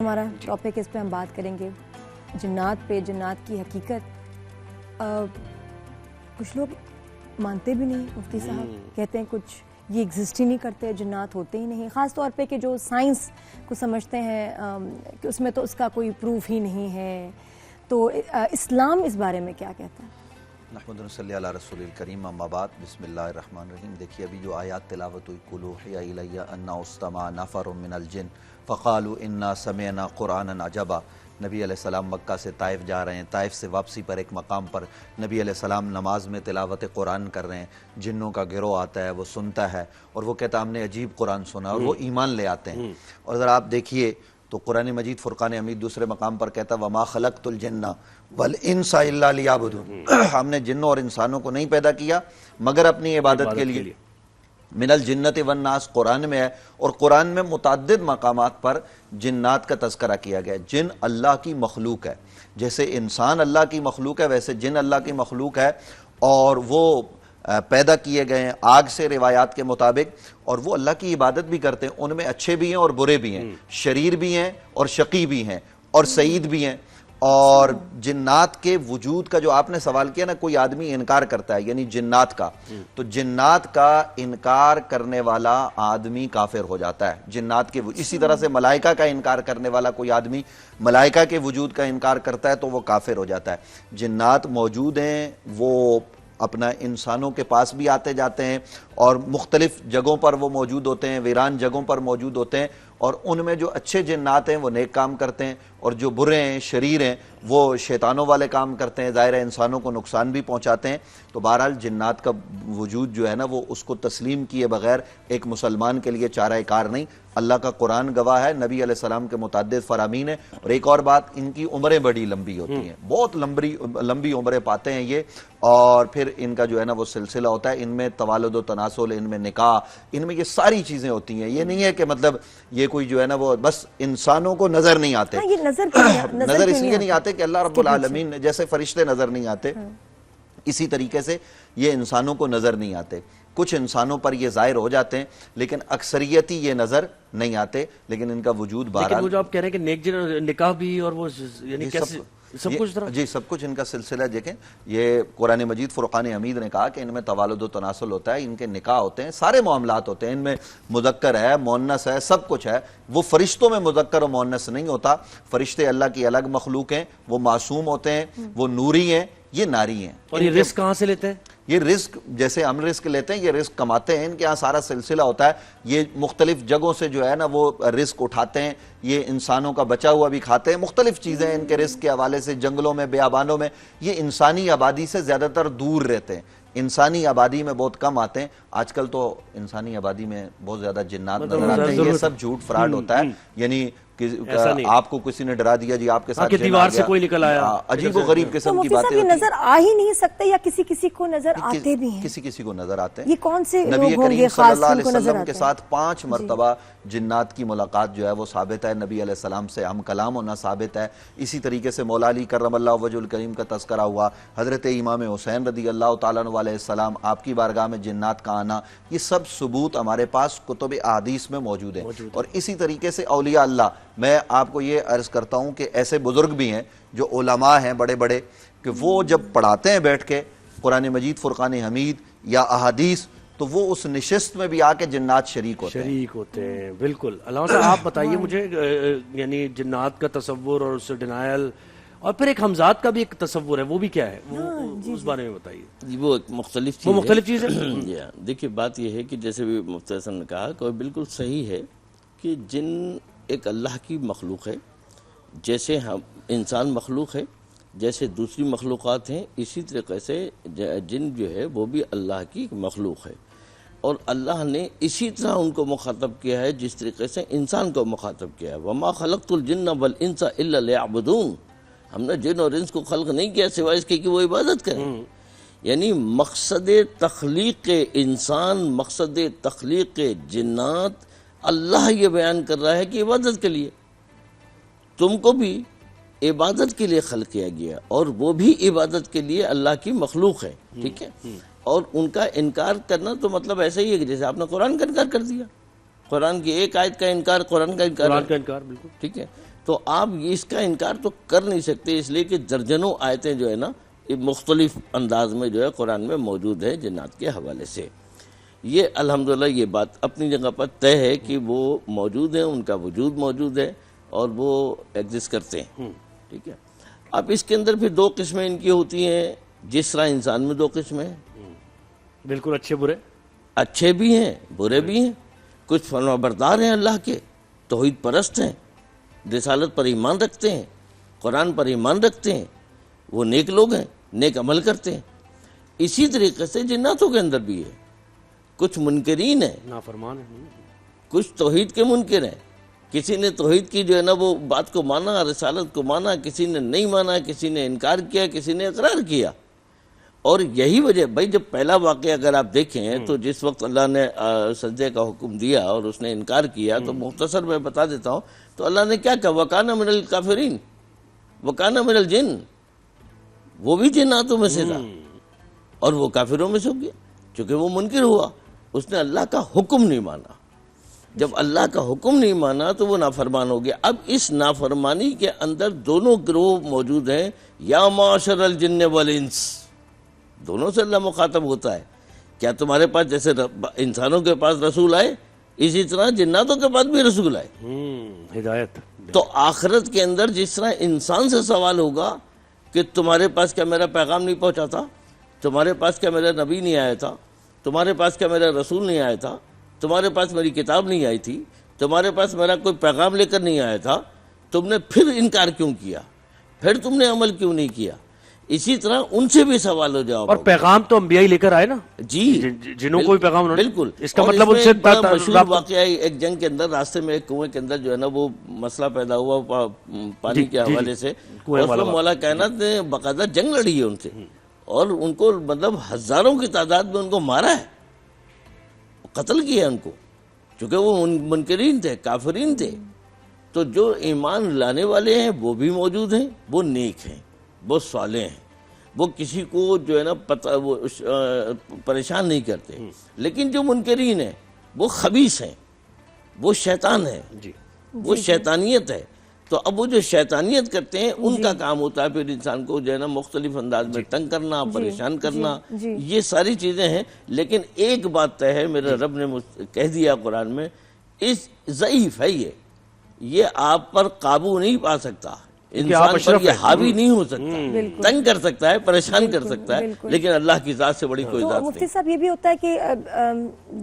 ہمارا ٹاپک اس پہ ہم بات کریں گے جنات پہ، جنات کی حقیقت. کچھ لوگ مانتے بھی نہیں مفتی صاحب، کہتے ہیں کچھ یہ ایگزسٹ ہی نہیں کرتے، جنات ہوتے ہی نہیں، خاص طور پہ کہ جو سائنس کو سمجھتے ہیں کہ اس میں تو اس کا کوئی پروف ہی نہیں ہے. تو اسلام اس بارے میں کیا کہتا ہے؟ نحمد صلی علی رسول الکریم، اما بعد، بسم اللہ الرحمن الرحیم. دیکھیے ابھی جو آیات تلاوت ہوئی، قُلْ أُوحِیَ إِلَیَّ أَنَّهُ اسْتَمَعَ نَفَرٌ مِّنَ الْجِنِّ فَقَالُوا إِنَّا سَمِعْنَا قُرْآنًا عَجَبًا. نبی علیہ السلام مکہ سے طائف جا رہے ہیں، طائف سے واپسی پر ایک مقام پر نبی علیہ السلام نماز میں تلاوت قرآن کر رہے ہیں. جنوں کا گروہ آتا ہے، وہ سنتا ہے اور وہ کہتا ہم نے عجیب قرآن سنا، اور وہ ایمان لے آتے ہیں. اور ذرا آپ دیکھیے تو قرآن مجید فرقان حمید دوسرے مقام پر کہتا ہے وَمَا خَلَقْتُ الْجِنَّ وَالْإِنسَ إِلَّا لِيَعْبُدُونِ. ہم نے جنوں اور انسانوں کو نہیں پیدا کیا مگر اپنی عبادت کے لیے. من الجنت والناس قرآن میں ہے، اور قرآن میں متعدد مقامات پر جنات کا تذکرہ کیا گیا ہے. جن اللہ کی مخلوق ہے، جیسے انسان اللہ کی مخلوق ہے ویسے جن اللہ کی مخلوق ہے، اور وہ پیدا کیے گئے ہیں آگ سے روایات کے مطابق، اور وہ اللہ کی عبادت بھی کرتے ہیں. ان میں اچھے بھی ہیں اور برے بھی ہیں، شریر بھی ہیں اور شقی بھی ہیں اور سعید بھی ہیں. اور جنات کے وجود کا جو آپ نے سوال کیا نا، کوئی آدمی انکار کرتا ہے یعنی جنات کا، تو جنات کا انکار کرنے والا آدمی کافر ہو جاتا ہے. جنات کے اسی طرح سے ملائکہ کا انکار کرنے والا کوئی آدمی ملائکہ کے وجود کا انکار کرتا ہے تو وہ کافر ہو جاتا ہے. جنات موجود ہیں، وہ اپنا انسانوں کے پاس بھی آتے جاتے ہیں اور مختلف جگہوں پر وہ موجود ہوتے ہیں، ویران جگہوں پر موجود ہوتے ہیں. اور ان میں جو اچھے جنات ہیں وہ نیک کام کرتے ہیں، اور جو برے ہیں، شریر ہیں، وہ شیطانوں والے کام کرتے ہیں، ظاہر ہے انسانوں کو نقصان بھی پہنچاتے ہیں. تو بہرحال جنات کا وجود جو ہے نا، وہ اس کو تسلیم کیے بغیر ایک مسلمان کے لیے چارہ کار نہیں. اللہ کا قرآن گواہ ہے، نبی علیہ السلام کے متعدد فرامین ہیں. اور ایک اور بات، ان کی عمریں بڑی لمبی ہوتی ہیں، بہت لمبی عمریں پاتے ہیں یہ. اور پھر ان کا جو ہے نا وہ سلسلہ ہوتا ہے، ان میں توالد و تناسل، ان میں نکاح، ان میں یہ ساری چیزیں ہوتی ہیں. یہ نہیں ہے کہ مطلب یہ کوئی جو ہے نا وہ بس انسانوں کو نظر نہیں آتے. نظر اس لیے نہیں آتے کہ اللہ رب العالمین نے جیسے فرشتے نظر نہیں آتے، اسی طریقے سے یہ انسانوں کو نظر نہیں آتے. کچھ انسانوں پر یہ ظاہر ہو جاتے ہیں لیکن اکثریتی یہ نظر نہیں آتے، لیکن ان کا وجود بہرحال. لیکن وہ جو آپ کہہ رہے ہیں کہ نیک نکاح بھی اور وہ یعنی کیسے سب کچھ طرح جی سب کچھ ان کا سلسلہ دیکھیں. یہ قرآن مجید فرقان حمید نے کہا کہ ان میں توالد و تناسل ہوتا ہے، ان کے نکاح ہوتے ہیں، سارے معاملات ہوتے ہیں. ان میں مذکر ہے، مؤنث ہے، سب کچھ ہے. وہ فرشتوں میں مذکر و مؤنث نہیں ہوتا. فرشتے اللہ کی الگ مخلوق ہیں، وہ معصوم ہوتے ہیں، وہ نوری ہیں، یہ ناری ہیں. اور یہ رزق کہاں سے لیتے ہیں؟ یہ رزق جیسے ہم رزق لیتے ہیں، یہ رزق کماتے ہیں. ان کے ہاں سارا سلسلہ ہوتا ہے. یہ مختلف جگہوں سے جو ہے نا وہ رزق اٹھاتے ہیں. یہ انسانوں کا بچا ہوا بھی کھاتے ہیں، مختلف چیزیں ان کے رزق کے حوالے سے. جنگلوں میں، بیابانوں میں یہ انسانی آبادی سے زیادہ تر دور رہتے ہیں، انسانی آبادی میں بہت کم آتے ہیں. آج کل تو انسانی آبادی میں بہت زیادہ جنات نظر آتے ہیں. یہ سب جھوٹ فراڈ ہوتا ہے. یعنی آپ کو کسی نے ڈرا دیا جی آپ کے ساتھ دیوار سے کوئی نکل آیا، عجیب و غریب قسم کی باتیں. یہ نظر آ ہی نہیں سکتے یا کسی کسی کو نظر آتے بھی ہیں؟ کسی کسی کو نظر آتے ہیں. یہ کون سے نبی کریم صلی اللہ علیہ وسلم کے ساتھ 5 مرتبہ جنات کی ملاقات جو ہے وہ ثابت ہے. نبی علیہ السلام سے ہم کلام ہونا ثابت ہے. اسی طریقے سے مولا علی کرم اللہ وجہ الکریم کا تذکرہ ہوا. حضرت امام حسین رضی اللہ تعالیٰ عنہ علیہ السلام آپ کی بارگاہ میں جنات کا آنا، یہ سب ثبوت ہمارے پاس کتب احادیث میں موجود ہیں. اور اسی طریقے سے اولیاء اللہ، میں آپ کو یہ عرض کرتا ہوں کہ ایسے بزرگ بھی ہیں جو علماء ہیں بڑے بڑے، کہ وہ جب پڑھاتے ہیں بیٹھ کے قرآن مجید فرقان حمید یا احادیث، تو وہ اس نشست میں بھی آ کے جنات شریک ہوتے ہیں. بالکل. علامہ صاحب آپ بتائیے مجھے، یعنی جنات کا تصور اور اس سے ڈینائل، اور پھر ایک ہمزات کا بھی ایک تصور ہے، وہ بھی کیا ہے، اس بارے میں بتائیے. وہ ایک مختلف چیز ہے. دیکھیے بات یہ ہے کہ جیسے بھی مفتی حسن نے کہا کہ بالکل صحیح ہے کہ جن ایک اللہ کی مخلوق ہے، جیسے ہم انسان مخلوق ہے، جیسے دوسری مخلوقات ہیں، اسی طریقے سے جن جو ہے وہ بھی اللہ کی مخلوق ہے. اور اللہ نے اسی طرح ان کو مخاطب کیا ہے جس طریقے سے انسان کو مخاطب کیا ہے. وَمَا خَلَقْتُ الْجِنَّ وَالْإِنسَ إِلَّا لِيَعْبُدُونَ. ہم نے جن اور انس کو خلق نہیں کیا سوائے اس کے کہ وہ عبادت کریں. یعنی مقصد تخلیق انسان، مقصد تخلیق جنات اللہ یہ بیان کر رہا ہے کہ عبادت کے لیے. تم کو بھی عبادت کے لیے خلق کیا گیا، اور وہ بھی عبادت کے لیے اللہ کی مخلوق ہے. ٹھیک ہے. اور ان کا انکار کرنا تو مطلب ایسا ہی ہے کہ جیسے آپ نے قرآن کا انکار کر دیا. قرآن کی ایک آیت کا انکار قرآن کا انکار بالکل ٹھیک ہے. تو آپ اس کا انکار تو کر نہیں سکتے، اس لیے کہ درجنوں آیتیں جو ہے نا مختلف انداز میں جو ہے قرآن میں موجود ہے جنات کے حوالے سے۔ یہ الحمدللہ یہ بات اپنی جگہ پر طے ہے کہ وہ موجود ہیں، ان کا وجود موجود ہے اور وہ ایگزسٹ کرتے ہیں، ٹھیک ہے۔ اب اس کے اندر پھر دو قسمیں ان کی ہوتی ہیں، جس طرح انسان میں دو قسمیں ہیں، بالکل اچھے برے، اچھے بھی ہیں برے بھی ہیں۔ کچھ فرما بردار ہیں اللہ کے، توحید پرست ہیں، رسالت پر ایمان رکھتے ہیں، قرآن پر ایمان رکھتے ہیں، وہ نیک لوگ ہیں، نیک عمل کرتے ہیں۔ اسی طریقے سے جناتوں کے اندر بھی ہے، کچھ منکرین ہیں، نافرمان ہیں۔ کچھ توحید کے منکر ہیں۔ کسی نے توحید کی جو ہے نا وہ بات کو مانا، رسالت کو مانا، کسی نے نہیں مانا، کسی نے انکار کیا، کسی نے اقرار کیا۔ اور یہی وجہ بھائی، جب پہلا واقعہ اگر آپ دیکھیں تو جس وقت اللہ نے سجدے کا حکم دیا اور اس نے انکار کیا، تو مختصر میں بتا دیتا ہوں، تو اللہ نے کیا کہا؟ وَكَانَ مِنَ الْكَافِرِينَ وَكَانَ مِنَ الْجِنِّ، وہ بھی جناتوں میں سے تھا اور وہ کافروں میں سے ہو گیا، چونکہ وہ منکر ہوا، اس نے اللہ کا حکم نہیں مانا۔ جب اللہ کا حکم نہیں مانا تو وہ نافرمان ہو گیا۔ اب اس نافرمانی کے اندر دونوں گروہ موجود ہیں، یا معاشر الجن والانس، دونوں سے اللہ مخاطب ہوتا ہے۔ کیا تمہارے پاس جیسے انسانوں کے پاس رسول آئے، اسی طرح جناتوں کے پاس بھی رسول آئے؟ ہدایت۔ تو آخرت کے اندر جس طرح انسان سے سوال ہوگا کہ تمہارے پاس کیا میرا پیغام نہیں پہنچا تھا، تمہارے پاس کیا میرا نبی نہیں آیا تھا، تمہارے پاس کیا میرا رسول نہیں آیا تھا، تمہارے پاس میری کتاب نہیں آئی تھی، تمہارے پاس میرا کوئی پیغام لے کر نہیں آیا تھا، تم نے پھر انکار کیوں کیا، پھر تم نے عمل کیوں نہیں کیا؟ اسی طرح ان سے بھی سوال ہو جاؤ۔ اور پیغام تو انبیاء ہی لے کر آئے نا، جی، جنہوں کو بھی پیغام انہوں نے، بالکل۔ اس کا اور مطلب ان میں سے ایک بڑا مشہور واقعہ ہے، ایک جنگ کے اندر راستے میں ایک کنویں کے اندر جو ہے نا وہ مسئلہ پیدا ہوا پانی کے حوالے سے، اور اس میں مولا کائنات نے باقاعدہ جنگ لڑی ہے ان سے، اور ان کو مطلب ہزاروں کی تعداد میں ان کو مارا ہے، قتل کیا ان کو، چونکہ وہ منکرین تھے، کافرین تھے۔ تو جو ایمان لانے والے ہیں وہ بھی موجود ہیں، وہ نیک ہیں، وہ صالح ہیں، وہ کسی کو جو ہے نا وہ پریشان نہیں کرتے۔ لیکن جو منکرین ہیں وہ خبیث ہیں، وہ شیطان ہیں، وہ شیطانیت ہے۔ تو اب وہ جو شیطانیت کرتے ہیں ان کا کام ہوتا ہے پھر انسان کو جو ہے نا مختلف انداز میں تنگ کرنا، پریشان کرنا، یہ ساری چیزیں ہیں۔ لیکن ایک بات طے ہے، میرے رب نے کہہ دیا قرآن میں، ضعیف ہے یہ آپ پر قابو نہیں پا سکتا، انسان پر یہ حاوی نہیں ہو سکتا، تنگ کر سکتا ہے، پریشان کر سکتا ہے، لیکن اللہ کی ذات سے بڑی کوئی ذات نہیں۔ مفتی صاحب یہ بھی ہوتا ہے کہ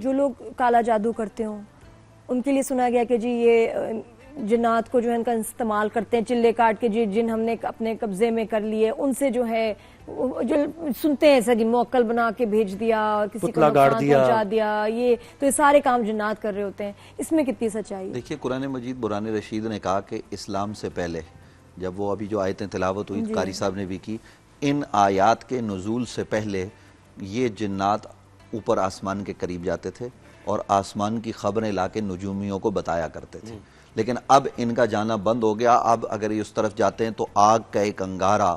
جو لوگ کالا جادو کرتے ہوں ان کے لیے سنا گیا کہ جی یہ جنات کو جو ہے ان کا استعمال کرتے ہیں، چلے کاٹ کے، جی جن ہم نے اپنے قبضے میں کر لیے ان سے جو ہے جو سنتے ہیں ایسا کہ موکل بنا کے بھیج دیا، کسی کو نقصان پہنچا دیا، یہ سارے کام جنات کر رہے ہوتے ہیں، اس میں کتنی سچائی؟ دیکھیے قرآن مجید برہان رشید نے کہا کہ اسلام سے پہلے، جب وہ ابھی جو آیتیں تلاوت ہوئی قاری صاحب نے بھی کی، ان آیات کے نزول سے پہلے یہ جنات اوپر آسمان کے قریب جاتے تھے اور آسمان کی خبریں لا کے نجومیوں کو بتایا کرتے تھے، لیکن اب ان کا جانا بند ہو گیا۔ اب اگر یہ اس طرف جاتے ہیں تو آگ کا ایک انگارہ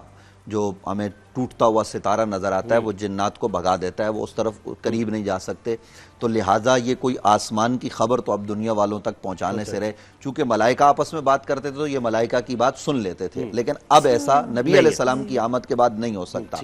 جو ہمیں ٹوٹتا ہوا ستارہ نظر آتا ہے وہ جنات کو بھگا دیتا ہے، وہ اس طرف قریب نہیں جا سکتے۔ تو لہٰذا یہ کوئی آسمان کی خبر تو اب دنیا والوں تک پہنچانے سے رہے، چونکہ ملائکہ آپس میں بات کرتے تھے تو یہ ملائکہ کی بات سن لیتے تھے، لیکن اب ایسا نبی علیہ السلام کی آمد کے بعد نہیں ہو سکتا،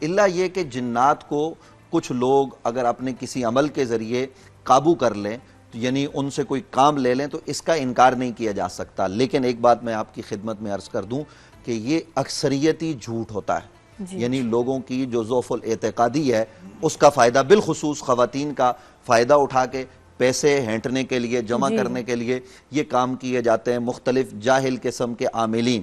الا یہ کہ جنات کو کچھ لوگ اگر اپنے کسی عمل کے ذریعے قابو کر لیں، یعنی ان سے کوئی کام لے لیں، تو اس کا انکار نہیں کیا جا سکتا۔ لیکن ایک بات میں آپ کی خدمت میں عرض کر دوں کہ یہ اکثریتی جھوٹ ہوتا ہے، یعنی لوگوں کی جو ضعف الاعتقادی ہے اس کا فائدہ، بالخصوص خواتین کا فائدہ اٹھا کے پیسے ہینٹنے کے لیے، جمع کرنے کے لیے یہ کام کیے جاتے ہیں۔ مختلف جاہل قسم کے عاملین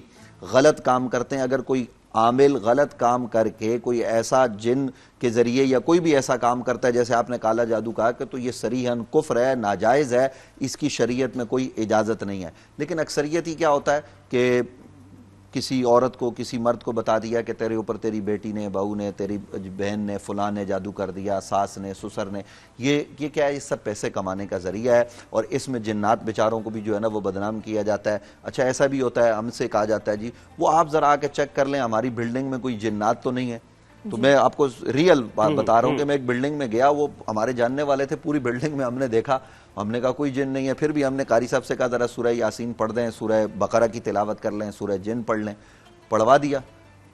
غلط کام کرتے ہیں۔ اگر کوئی عامل غلط کام کر کے کوئی ایسا جن کے ذریعے یا کوئی بھی ایسا کام کرتا ہے جیسے آپ نے کالا جادو کہا کہ تو یہ صریحاً کفر ہے، ناجائز ہے، اس کی شریعت میں کوئی اجازت نہیں ہے۔ لیکن اکثریت ہی کیا ہوتا ہے کہ کسی عورت کو، کسی مرد کو بتا دیا کہ تیرے اوپر تیری بیٹی نے، بہو نے، تیری بہن نے، فلاں نے جادو کر دیا، ساس نے، سسر نے، یہ کیا ہے؟ یہ سب پیسے کمانے کا ذریعہ ہے، اور اس میں جنات بیچاروں کو بھی جو ہے نا وہ بدنام کیا جاتا ہے۔ اچھا ایسا بھی ہوتا ہے، ہم سے کہا جاتا ہے جی وہ آپ ذرا آ کے چیک کر لیں ہماری بلڈنگ میں کوئی جنات تو نہیں ہے، تو میں آپ کو ریئل بات بتا رہا ہوں کہ میں ایک بلڈنگ میں گیا, وہ ہمارے جاننے والے تھے, پوری بلڈنگ میں ہم نے دیکھا, ہم نے کہا کوئی جن نہیں ہے, پھر بھی ہم نے قاری صاحب سے کہا ذرا سورہ یاسین پڑھ دیں, سورہ بقرہ کی تلاوت کر لیں, سورہ جن پڑھ لیں, پڑھوا دیا.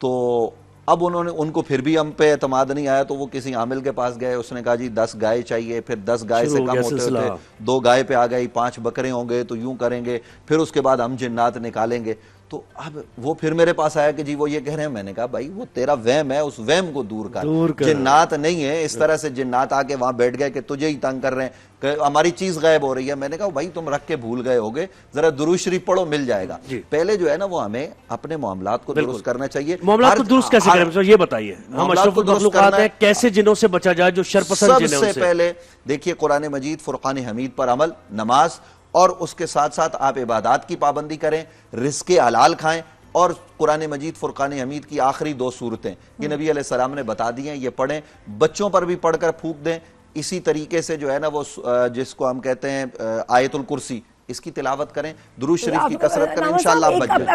تو اب انہوں نے, ان کو پھر بھی ہم پہ اعتماد نہیں آیا, تو وہ کسی عامل کے پاس گئے, اس نے کہا جی 10 گائے چاہیے, پھر 10 گائے سے کم ہوتے ہوتے 2 گائے پہ آ گئی, 5 بکرے ہوں گے تو یوں کریں گے, پھر اس کے بعد ہم جنات نکالیں گے. تو اب وہ پھر میرے پاس آیا کہ جی وہ یہ کہہ رہے ہیں. میں نے کہا بھائی وہ تیرا وہم ہے, اس وہم کو دور کر, جنات نہیں ہے. اس طرح سے جنات آ کے وہاں بیٹھ گئے کہ تجھے ہی تنگ کر رہے ہیں, کہ ہماری چیز غائب ہو رہی ہے. میں نے کہا بھائی تم رکھ کے بھول گئے ہوگے, ذرا درود شریف پڑھو, مل جائے گا. پہلے جو ہے نا وہ ہمیں اپنے معاملات کو درست کرنا چاہیے. معاملات کو درست کیسے کریں یہ بتائیے, ہم اشرف المخلوقات ہیں, کیسے جنوں سے بچا جائے جو شرپسند جن ہیں. سب سے پہلے دیکھیے قرآن مجید فرقان حمید پر عمل, نماز, اور اس کے ساتھ ساتھ آپ عبادات کی پابندی کریں, رزق حلال کھائیں, اور قرآن مجید فرقان حمید کی آخری 2 سورتیں یہ نبی علیہ السلام نے بتا دی ہیں, یہ پڑھیں. بچوں پر بھی پڑھ کر پھونک دیں. اسی طریقے سے جو ہے نا وہ جس کو ہم کہتے ہیں آیت الکرسی, اس کی تلاوت کریں, درود شریف کی کثرت کریں, انشاءاللہ آپ بچ جائیں.